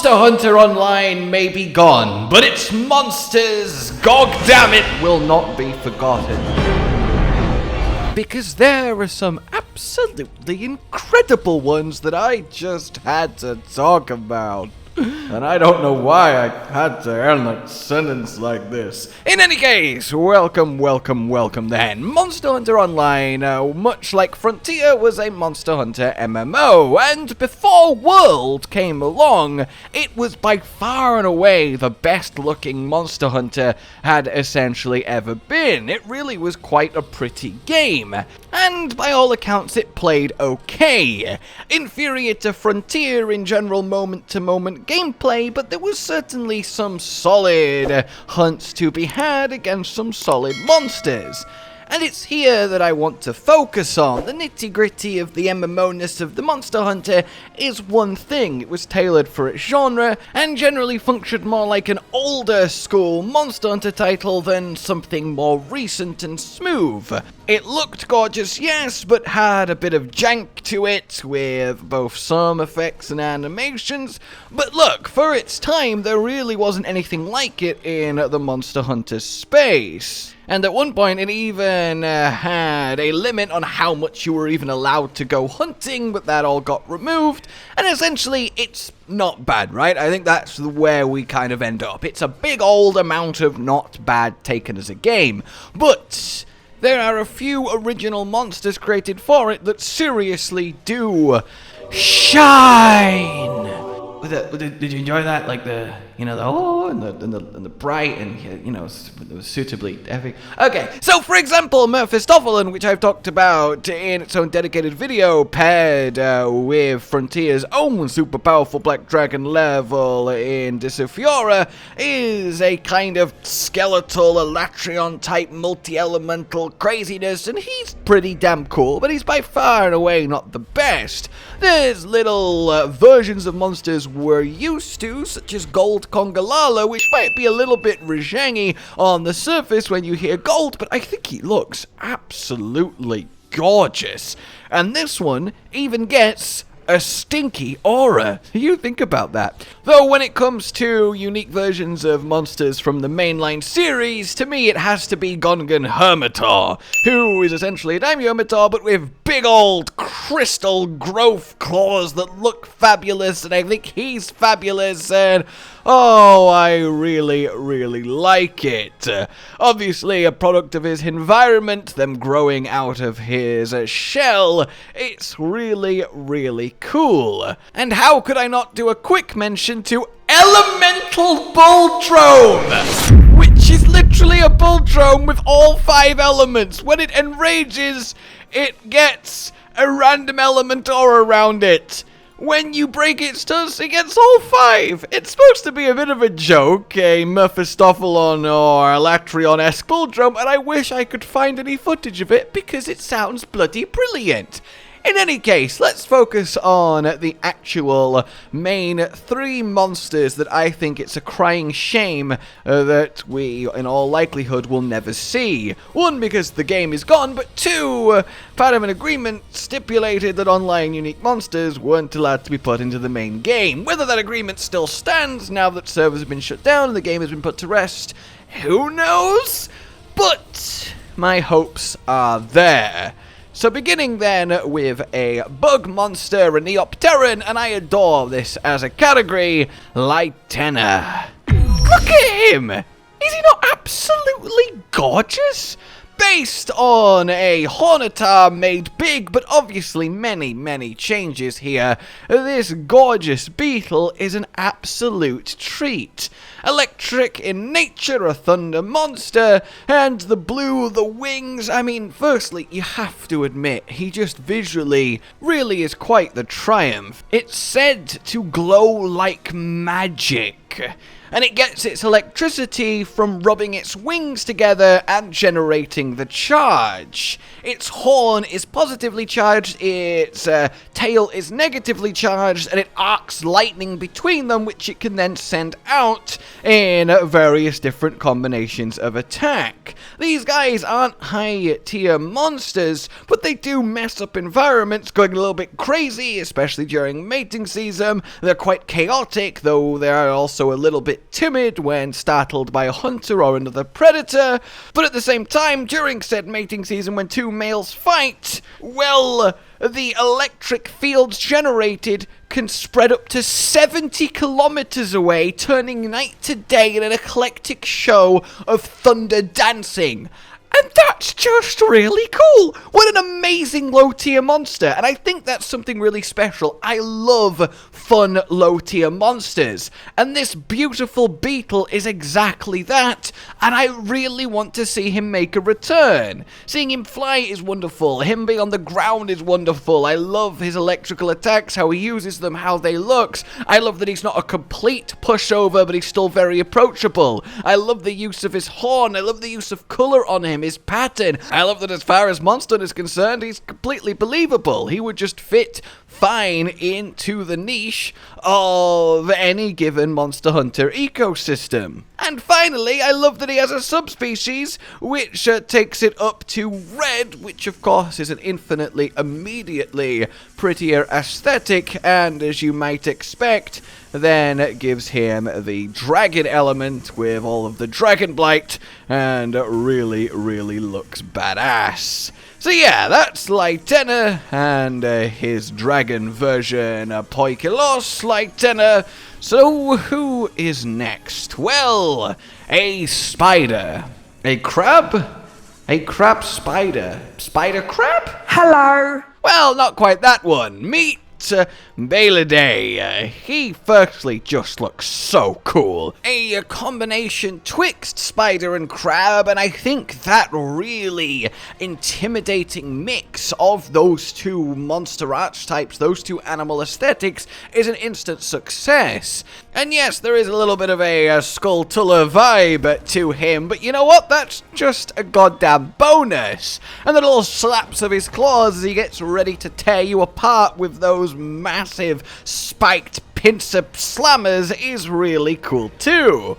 Monster Hunter Online may be gone, but its monsters, goddammit, will not be forgotten. Because there are some absolutely incredible ones that I just had to talk about. And I don't know why I had to end a sentence like this. In any case, welcome then. Monster Hunter Online, much like Frontier, was a Monster Hunter MMO, and before World came along, it was by far and away the best looking Monster Hunter had essentially ever been. It really was quite a pretty game, and by all accounts it played okay. Inferior to Frontier in general moment-to-moment gameplay, but there was certainly some solid hunts to be had against some solid monsters. And it's here that I want to focus on. The nitty-gritty of the MMO-ness of the Monster Hunter is one thing. It was tailored for its genre, and generally functioned more like an older school Monster Hunter title than something more recent and smooth. It looked gorgeous, yes, but had a bit of jank to it, with both some effects and animations. But look, for its time, there really wasn't anything like it in the Monster Hunter space. And at one point, it even had a limit on how much you were even allowed to go hunting, but that all got removed. And essentially, it's not bad, right? I think that's where we kind of end up. It's a big old amount of not bad taken as a game. But there are a few original monsters created for it that seriously do shine. Did you enjoy that? Like the oh, and the bright, and it was suitably epic. Okay, so for example, Mephistopheles, which I've talked about in its own dedicated video, paired with Frontier's own super powerful Black Dragon level in Fiora, is a kind of skeletal Elatrion type multi-elemental craziness, and he's pretty damn cool, but he's by far and away not the best. There's little versions of monsters we're used to, such as Gold Kongalala, which might be a little bit Rajangy on the surface when you hear gold, but I think he looks absolutely gorgeous. And this one even gets a stinky aura. You think about that. Though when it comes to unique versions of monsters from the mainline series, to me it has to be Gongan Hermitaur, who is essentially a Daimyo Hermitaur, but with big old crystal growth claws that look fabulous, and I think he's fabulous, and oh, I really like it. Obviously a product of his environment, them growing out of his shell. It's really cool. And how could I not do a quick mention to Elemental Voltron, which is literally a Voltron with all 5 elements. When it enrages, it gets a random element aura around it. When you break its tusk, it gets all 5. It's supposed to be a bit of a joke, a Mephistopheles or Elatrion-esque Voltron, and I wish I could find any footage of it because it sounds bloody brilliant. In any case, let's focus on the actual main 3 monsters that I think it's a crying shame that we, in all likelihood, will never see. 1, because the game is gone, but 2, part of an agreement stipulated that online unique monsters weren't allowed to be put into the main game. Whether that agreement still stands now that servers have been shut down and the game has been put to rest, who knows? But my hopes are there. So beginning then with a bug monster, a Neopterran, and I adore this as a category, Lightenna. Look at him! Is he not absolutely gorgeous? Based on a Hornitar made big, but obviously many changes here, this gorgeous beetle is an absolute treat. Electric in nature, a thunder monster, and the blue, the wings, I mean, firstly, you have to admit, he just visually really is quite the triumph. It's said to glow like magic. and it gets its electricity from rubbing its wings together and generating the charge. Its horn is positively charged, its tail is negatively charged, and it arcs lightning between them, which it can then send out in various different combinations of attack. These guys aren't high-tier monsters, but they do mess up environments, going a little bit crazy, especially during mating season. They're quite chaotic, though they are also a little bit timid when startled by a hunter or another predator. But at the same time, during said mating season, when two males fight, well, the electric fields generated can spread up to 70 kilometers away, turning night to day in an eclectic show of thunder dancing. And that's just really cool. What an amazing low-tier monster. And I think that's something really special. I love fun low-tier monsters. And this beautiful beetle is exactly that. And I really want to see him make a return. Seeing him fly is wonderful. Him being on the ground is wonderful. I love his electrical attacks, how he uses them, how they look. I love that he's not a complete pushover, but he's still very approachable. I love the use of his horn. I love the use of color on him. His pattern. I love that as far as Monster is concerned, he's completely believable. He would just fit fine into the niche of any given Monster Hunter ecosystem. And finally, I love that he has a subspecies which takes it up to red, which of course is an infinitely, immediately prettier aesthetic, and as you might expect, then gives him the dragon element with all of the dragon blight, and really, really looks badass. So yeah, that's Lightenna and his dragon version, Poikilos Lightenna. So who is next? Well, a spider. A crab? A crab spider. Spider crab? Hello. Well, not quite that one. Meet Baelidae. He firstly just looks so cool. A combination twixt spider and crab, and I think that really intimidating mix of those two monster archetypes, those two animal aesthetics, is an instant success. And yes, there is a little bit of a Skulltula vibe to him, but you know what? That's just a goddamn bonus. And the little slaps of his claws as he gets ready to tear you apart with those massive spiked pincer slammers is really cool too.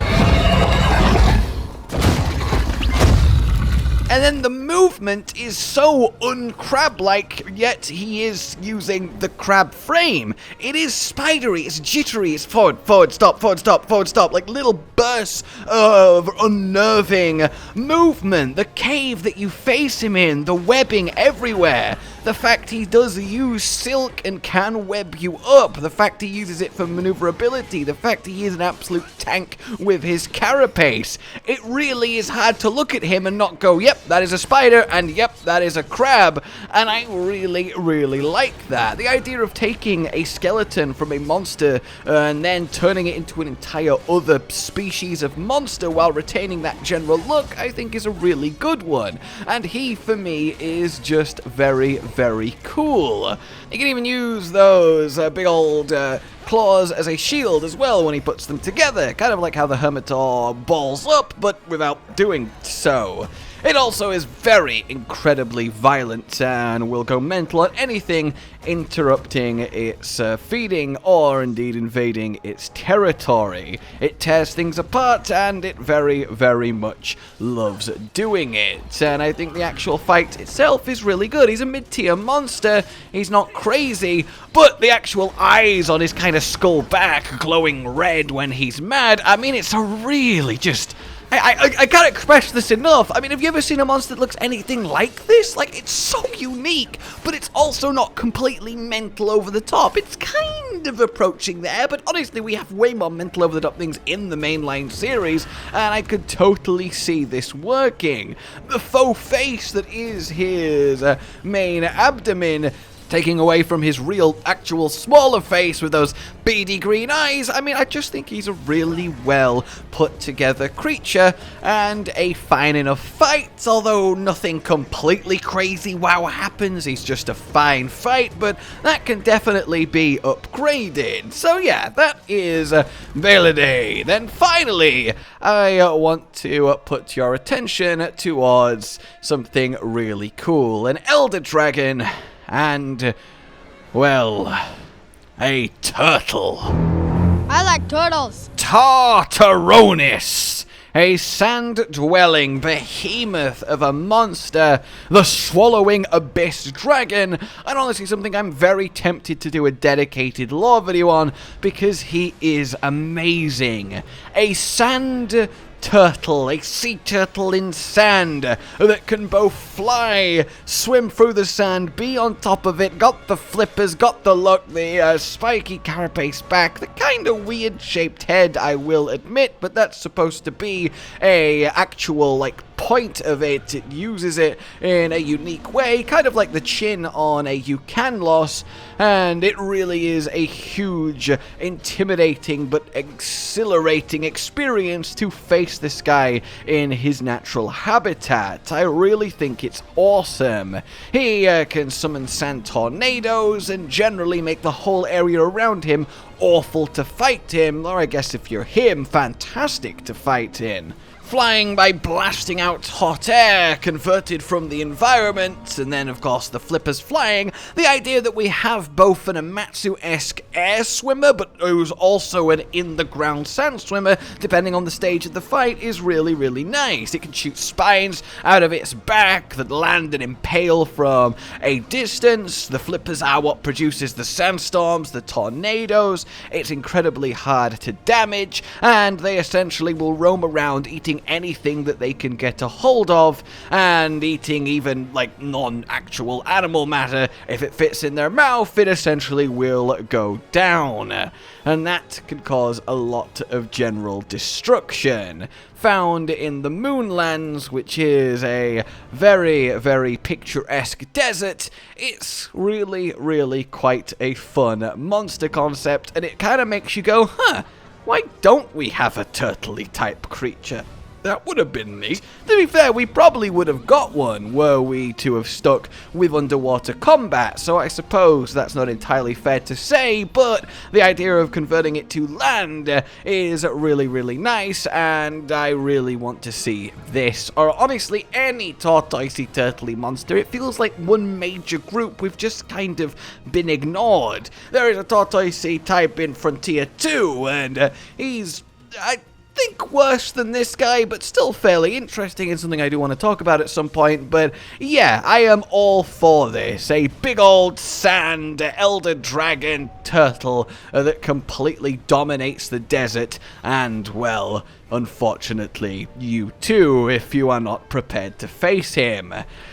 And then the movement is so uncrab-like, yet he is using the crab frame. It is spidery, it's jittery, it's forward, stop, like little bursts of unnerving movement. The cave that you face him in, the webbing everywhere. The fact he does use silk and can web you up. The fact he uses it for maneuverability. The fact he is an absolute tank with his carapace. It really is hard to look at him and not go, yep, that is a spider, and yep, that is a crab. And I really, really like that. The idea of taking a skeleton from a monster and then turning it into an entire other species of monster while retaining that general look, I think is a really good one. And he, for me, is just very, very cool. You can even use those big old claws as a shield as well when he puts them together, kind of like how the Hermitaur balls up, but without doing so. It also is very incredibly violent and will go mental on anything interrupting its feeding or indeed invading its territory. It tears things apart and it very, very much loves doing it. And I think the actual fight itself is really good. He's a mid-tier monster, he's not crazy, but the actual eyes on his kind of skull back glowing red when he's mad, I mean, it's a really just... I can't express this enough. I mean, have you ever seen a monster that looks anything like this? Like, it's so unique, but it's also not completely mental over the top. It's kind of approaching there, but honestly, we have way more mental over the top things in the mainline series, and I could totally see this working. The faux face that is his main abdomen taking away from his real, actual, smaller face with those beady green eyes. I mean, I just think he's a really well put together creature and a fine enough fight, although nothing completely crazy wow happens. He's just a fine fight, but that can definitely be upgraded. So yeah, that is Baelidae. Then finally, I want to put your attention towards something really cool. An elder dragon. And, well, a turtle. I like turtles. Tartaronis, a sand-dwelling behemoth of a monster, the swallowing abyss dragon, and honestly something I'm very tempted to do a dedicated lore video on, because he is amazing. A sand turtle, a sea turtle in sand that can both fly, swim through the sand, be on top of it, got the flippers, got the look, the spiky carapace back, the kind of weird shaped head, I will admit, but that's supposed to be a actual, like, point of it. It uses it in a unique way, kind of like the chin on a Ucanlos, and it really is a huge, intimidating, but exhilarating experience to face this guy in his natural habitat. I really think it's awesome. He can summon sand tornadoes and generally make the whole area around him awful to fight him, or I guess if you're him, fantastic to fight in. Flying by blasting out hot air converted from the environment, and then of course the flippers flying. The idea that we have both an Amatsu-esque air swimmer, but who's also an in-the-ground sand swimmer, depending on the stage of the fight, is really, really nice. It can shoot spines out of its back that land and impale from a distance. The flippers are what produces the sandstorms, the tornadoes. It's incredibly hard to damage, and they essentially will roam around eating anything that they can get a hold of, and eating even like non-actual animal matter. If it fits in their mouth, it essentially will go down, and that can cause a lot of general destruction. Found in the Moonlands, which is a very, very picturesque desert, it's really, really quite a fun monster concept, and it kind of makes you go, huh, why don't we have a turtley type creature? That would have been neat. To be fair, we probably would have got one were we to have stuck with underwater combat, so I suppose that's not entirely fair to say, but the idea of converting it to land is really, really nice, and I really want to see this, or honestly any tortoisey turtley monster. It feels like one major group we've just kind of been ignored. There is a tortoisey type in Frontier 2, and he's... I think worse than this guy, but still fairly interesting and something I do want to talk about at some point. But yeah, I am all for this. A big old sand elder dragon turtle that completely dominates the desert, and well, unfortunately, you too, if you are not prepared to face him.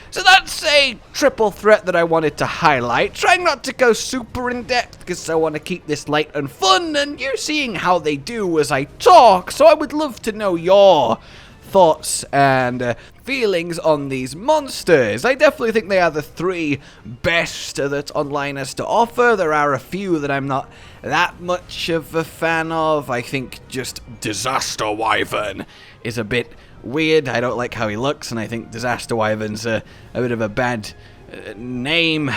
So that's a triple threat that I wanted to highlight, trying not to go super in depth because I want to keep this light and fun, and you're seeing how they do as I talk, so I would love to know your thoughts and feelings on these monsters. I definitely think they are the three best that online has to offer. There are a few that I'm not that much of a fan of. I think just Disaster Wyvern is a bit weird. I don't like how he looks, and I think Disaster Wyvern's a bit of a bad name.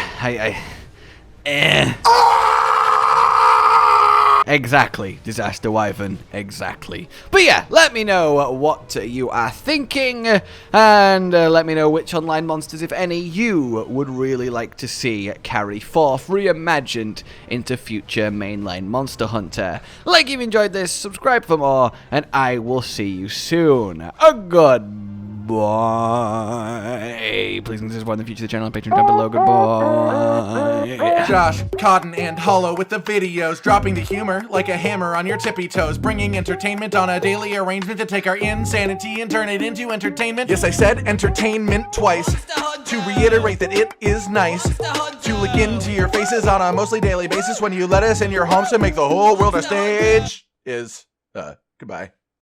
Exactly, Disaster Wyvern, exactly. But yeah, let me know what you are thinking, and let me know which online monsters, if any, you would really like to see carry forth, reimagined into future mainline Monster Hunter. Like if you enjoyed this, subscribe for more, and I will see you soon. Goodbye. Please consider supporting the future of the channel on Patreon down below. Goodbye. Josh, Cotton, and Hollow with the videos, dropping the humor like a hammer on your tippy toes, bringing entertainment on a daily arrangement to take our insanity and turn it into entertainment. Yes, I said entertainment twice, to reiterate that it is nice to look into your faces on a mostly daily basis when you let us in your homes to make the whole world a stage. Goodbye.